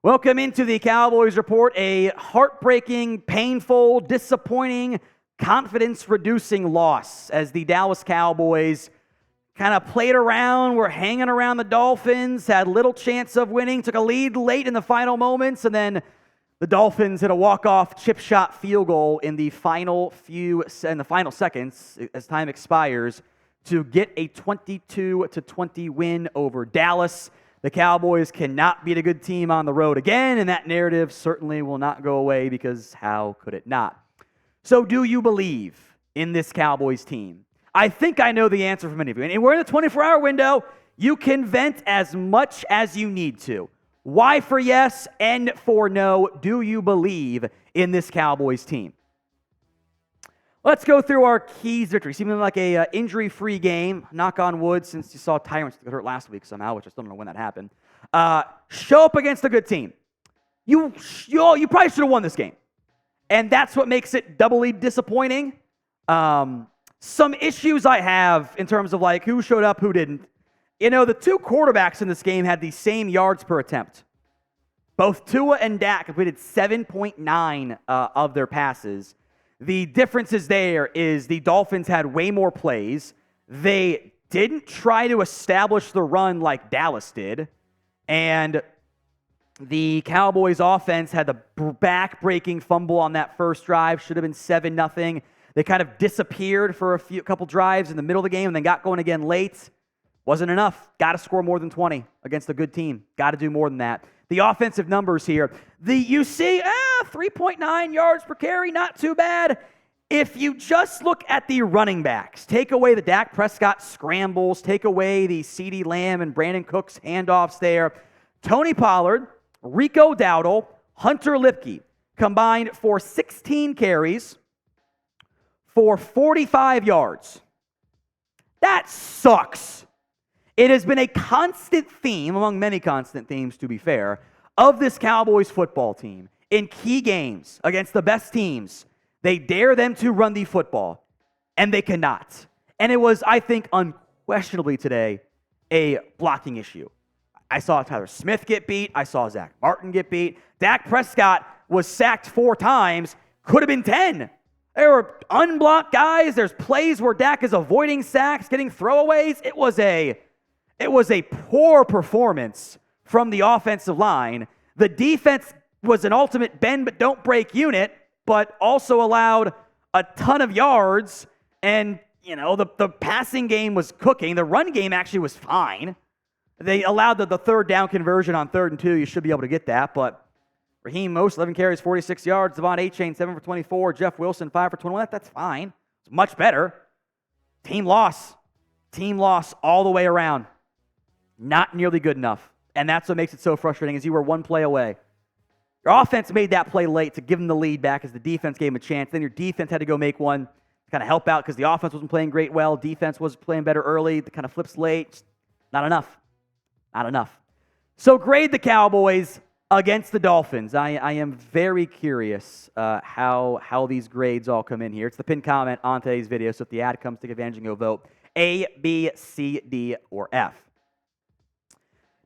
Welcome into the Cowboys Report, a heartbreaking, painful, disappointing, confidence-reducing loss as the Dallas Cowboys kind of played around, were hanging around the Dolphins, had little chance of winning, took a lead late in the final moments, and then the Dolphins hit a walk-off chip shot field goal in the final seconds as time expires to get a 22-20 win over Dallas. The Cowboys cannot beat a good team on the road again, and that narrative certainly will not go away because how could it not? So do you believe in this Cowboys team? I think I know the answer from many of you. And we're in the 24-hour window. You can vent as much as you need to. Y for yes, N for no. Do you believe in this Cowboys team? Let's go through our keys to victory. Seeming like a injury-free game. Knock on wood, since you saw Tyrants get hurt last week somehow, which I still don't know when that happened. Show up against a good team. You probably should have won this game. And that's what makes it doubly disappointing. Some issues I have in terms of like who showed up, who didn't. You know, the two quarterbacks in this game had the same yards per attempt. Both Tua and Dak completed 7.9 of their passes. The differences there is the Dolphins had way more plays. They didn't try to establish the run like Dallas did. And the Cowboys offense had the back-breaking fumble on that first drive. Should have been 7-0. They kind of disappeared for a couple drives in the middle of the game and then got going again late. Wasn't enough. Got to score more than 20 against a good team. Got to do more than that. The offensive numbers here. You see 3.9 yards per carry, not too bad. If you just look at the running backs, take away the Dak Prescott scrambles, take away the CeeDee Lamb and Brandon Cooks handoffs there, Tony Pollard, Rico Dowdle, Hunter Lipke combined for 16 carries for 45 yards. That sucks. It has been a constant theme, among many constant themes to be fair, of this Cowboys football team. In key games against the best teams, they dare them to run the football, and they cannot. And it was, I think, unquestionably today, a blocking issue. I saw Tyler Smith get beat. I saw Zach Martin get beat. Dak Prescott was sacked 4 times. Could have been 10. There were unblocked guys. There's plays where Dak is avoiding sacks, getting throwaways. It was a poor performance from the offensive line. The defense was an ultimate bend but don't break unit, but also allowed a ton of yards. And, you know, the passing game was cooking. The run game actually was fine. They allowed the third down conversion on 3rd and 2. You should be able to get that. But Raheem Most, 11 carries, 46 yards. Devon Achane, 7 for 24. Jeff Wilson, 5 for 21. That's fine. It's much better. Team loss. Team loss all the way around. Not nearly good enough. And that's what makes it so frustrating is you were one play away. Your offense made that play late to give them the lead back as the defense gave them a chance. Then your defense had to go make one to kind of help out because the offense wasn't playing great well. Defense was playing better early. The kind of flips late. Just not enough. Not enough. So grade the Cowboys against the Dolphins. I am very curious how these grades all come in here. It's the pinned comment on today's video. So if the ad comes, take advantage and go vote A, B, C, D, or F.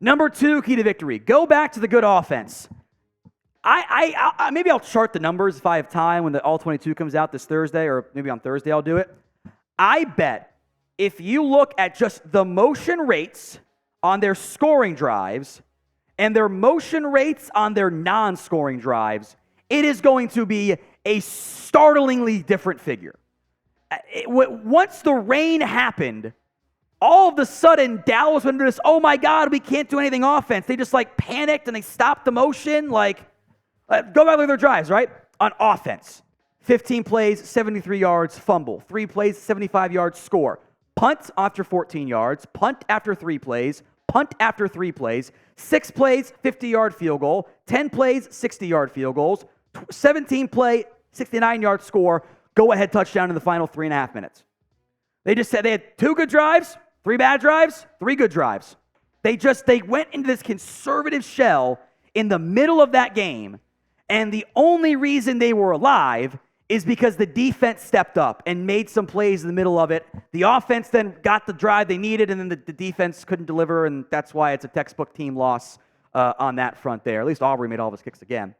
Number 2, key to victory. Go back to the good offense. Maybe I'll chart the numbers if I have time when the All-22 comes out this Thursday, or maybe on Thursday I'll do it. I bet if you look at just the motion rates on their scoring drives and their motion rates on their non-scoring drives, it is going to be a startlingly different figure. Once the rain happened, all of a sudden, Dallas went into this, oh my God, we can't do anything offense. They just like panicked and they stopped the motion. Like, go back to their drives, right? On offense, 15 plays, 73 yards, fumble. 3 plays, 75 yards, score. Punt after 14 yards, punt after 3 plays, punt after 3 plays, 6 plays, 50-yard field goal, 10 plays, 60-yard field goals, 17 play, 69-yard score, go-ahead touchdown in the final 3.5 minutes. They just said they had 2 good drives, 3 bad drives, 3 good drives. They went into this conservative shell in the middle of that game, and the only reason they were alive is because the defense stepped up and made some plays in the middle of it. The offense then got the drive they needed, and then the defense couldn't deliver, and that's why it's a textbook team loss on that front there. At least Aubrey made all of his kicks again.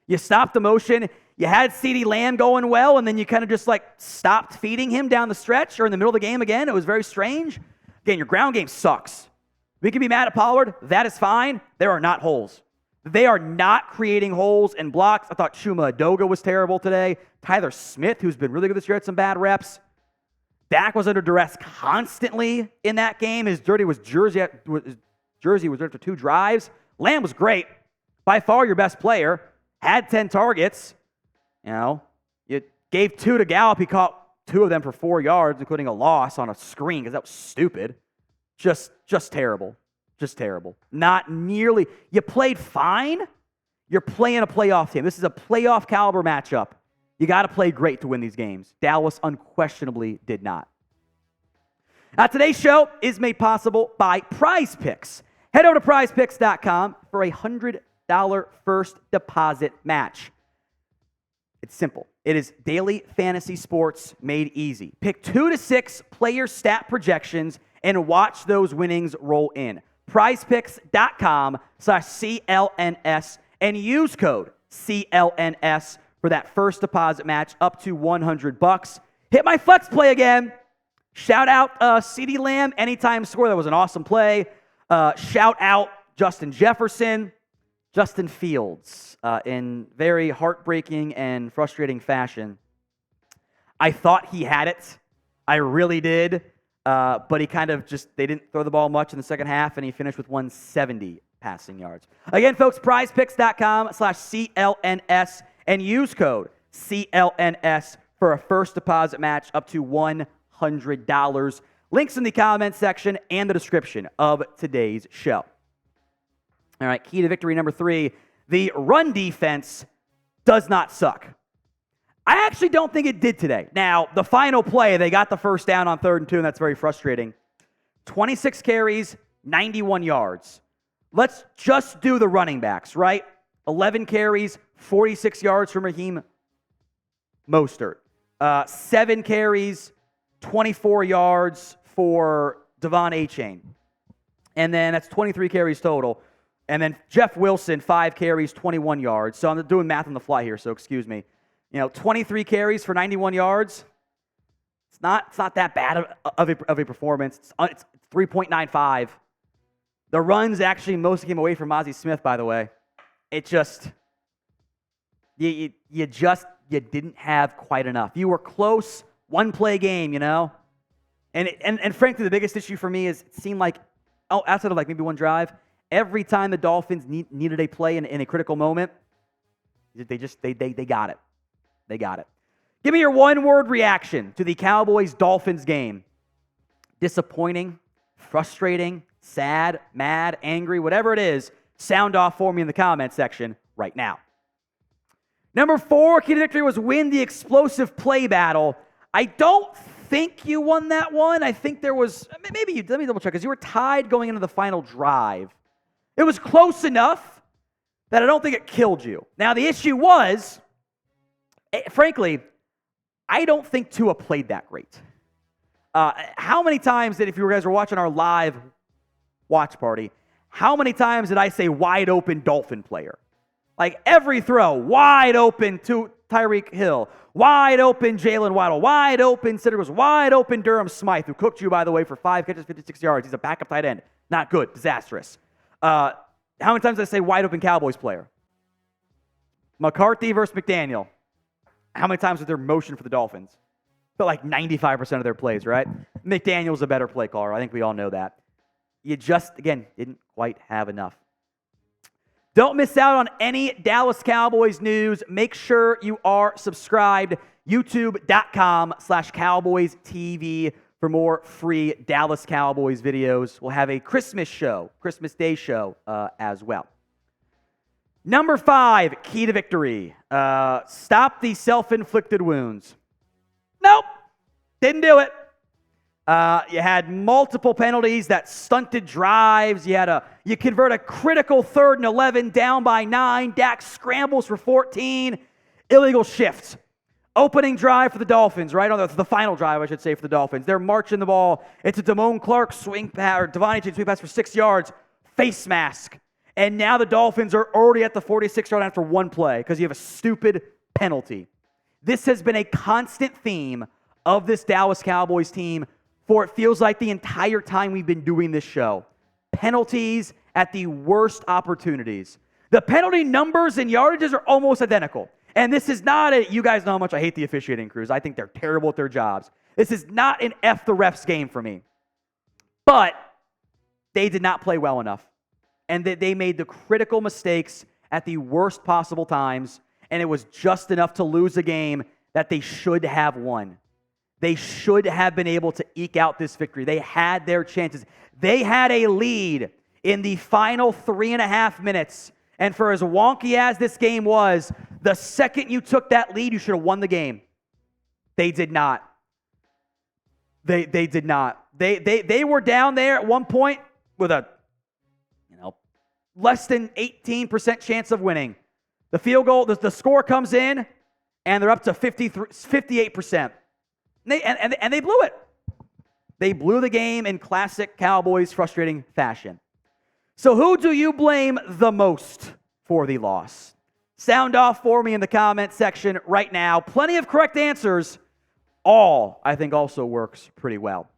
You stopped the motion. You had CeeDee Lamb going well, and then you kind of just stopped feeding him down the stretch or in the middle of the game again. It was very strange. Again, your ground game sucks. We can be mad at Pollard. That is fine. There are not holes. They are not creating holes and blocks. I thought Chuma Adoga was terrible today. Tyler Smith, who's been really good this year, had some bad reps. Dak was under duress constantly in that game. His jersey was there for 2 drives. Lamb was great. By far your best player. Had 10 targets. You gave 2 to Gallup. He caught 2 of them for 4 yards, including a loss on a screen because that was stupid. Just terrible. Just terrible. Not nearly. You played fine. You're playing a playoff team. This is a playoff caliber matchup. You got to play great to win these games. Dallas unquestionably did not. Now, today's show is made possible by Prize Picks. Head over to prizepicks.com for a $100 first deposit match. It's simple. It is daily fantasy sports made easy. Pick 2 to 6 player stat projections and watch those winnings roll in. prizepicks.com/CLNS and use code CLNS for that first deposit match up to $100. Hit my flex play again. Shout out CeeDee Lamb, anytime score. That was an awesome play. Shout out Justin Jefferson, Justin Fields in very heartbreaking and frustrating fashion. I thought he had it. I really did. But he kind of they didn't throw the ball much in the second half, and he finished with 170 passing yards. Again, folks, prizepicks.com/CLNS and use code CLNS for a first deposit match up to $100. Links in the comment section and the description of today's show. All right, key to victory number 3, the run defense does not suck. I actually don't think it did today. Now, the final play, they got the first down on 3rd and 2, and that's very frustrating. 26 carries, 91 yards. Let's just do the running backs, right? 11 carries, 46 yards from Raheem Mostert. 7 carries, 24 yards for Devon Achane. And then that's 23 carries total. And then Jeff Wilson, 5 carries, 21 yards. So I'm doing math on the fly here, so excuse me. 23 carries for 91 yards. It's not that bad of a performance. It's 3.95. The runs actually mostly came away from Ozzie Smith, by the way. It just you didn't have quite enough. You were close, one play game, And frankly, the biggest issue for me is it seemed like outside of maybe one drive, every time the Dolphins needed a play in a critical moment, they got it. They got it. Give me your one-word reaction to the Cowboys-Dolphins game. Disappointing, frustrating, sad, mad, angry, whatever it is, sound off for me in the comment section right now. Number 4, key to victory was win the explosive play battle. I don't think you won that one. I think there was, maybe you, let me double check, because you were tied going into the final drive. It was close enough that I don't think it killed you. Now, the issue was, frankly, I don't think Tua played that great. How many times if you guys were watching our live watch party, how many times did I say wide open Dolphin player? Every throw, wide open to Tyreek Hill, wide open Jalen Waddle, wide open Sidder was wide open Durham Smythe, who cooked you, by the way, for 5 catches, 56 yards. He's a backup tight end. Not good, disastrous. How many times did I say wide open Cowboys player? McCarthy versus McDaniel. How many times was there motion for the Dolphins? But 95% of their plays, right? McDaniel's a better play caller. I think we all know that. You just, again, didn't quite have enough. Don't miss out on any Dallas Cowboys news. Make sure you are subscribed. YouTube.com/Cowboys TV for more free Dallas Cowboys videos. We'll have a Christmas show, Christmas Day show as well. Number 5, key to victory. Stop the self-inflicted wounds. Nope, didn't do it. You had multiple penalties that stunted drives. You convert a critical 3rd and 11 down by 9. Dak scrambles for 14. Illegal shifts. Opening drive for the Dolphins, right on the final drive, I should say, for the Dolphins. They're marching the ball. It's a Damone Clark swing pass, or Devon Achane swing pass for 6 yards. Face mask. And now the Dolphins are already at the 46-yard line after one play because you have a stupid penalty. This has been a constant theme of this Dallas Cowboys team for it feels like the entire time we've been doing this show. Penalties at the worst opportunities. The penalty numbers and yardages are almost identical. And this is not you guys know how much I hate the officiating crews. I think they're terrible at their jobs. This is not an F the refs game for me. But they did not play well enough. And they made the critical mistakes at the worst possible times. And it was just enough to lose a game that they should have won. They should have been able to eke out this victory. They had their chances. They had a lead in the final 3.5 minutes. And for as wonky as this game was, the second you took that lead, you should have won the game. They did not. They did not. They were down there at one point with a less than 18% chance of winning. The field goal, the score comes in, and they're up to 58%. And they blew it. They blew the game in classic Cowboys frustrating fashion. So who do you blame the most for the loss? Sound off for me in the comment section right now. Plenty of correct answers. All, I think, also works pretty well.